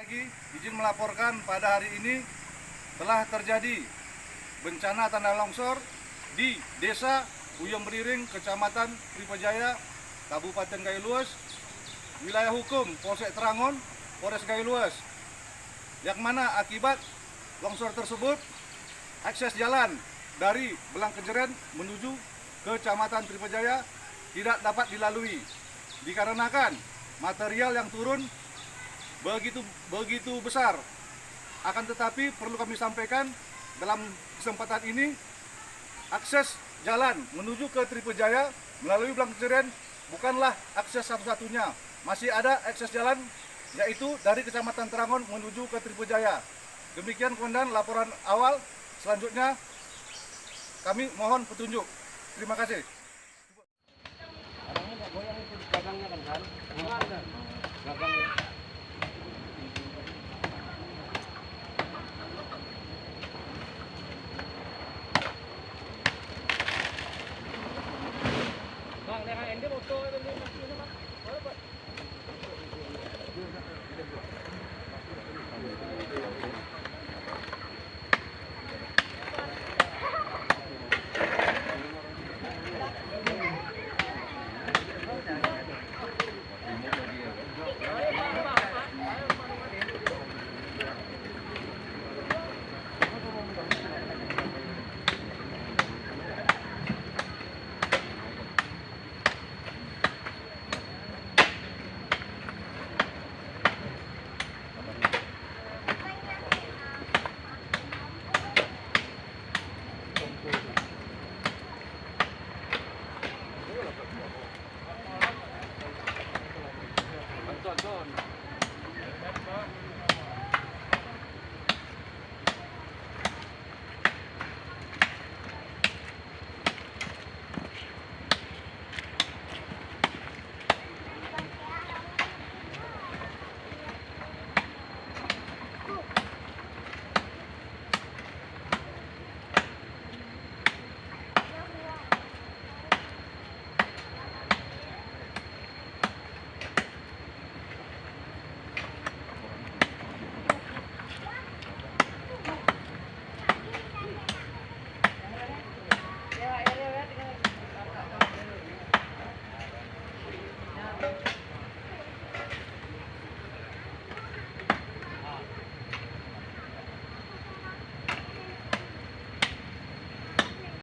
Lagi izin melaporkan pada hari ini telah terjadi bencana tanah longsor di Desa Uyung Beriring, Kecamatan Tripejaya, Kabupaten Gayo, wilayah hukum Polsek Trangon, Polres Gayo, yang mana akibat longsor tersebut akses jalan dari Belang Kejeren menuju ke Kecamatan Tripejaya tidak dapat dilalui dikarenakan material yang turun begitu besar. Akan tetapi perlu kami sampaikan dalam kesempatan ini, akses jalan menuju ke Tripejaya melalui Belang Kejeren bukanlah akses satu-satunya. Masih ada akses jalan yaitu dari Kecamatan Trangon menuju ke Tripejaya. Demikian komandan laporan awal. Selanjutnya kami mohon petunjuk. Terima kasih.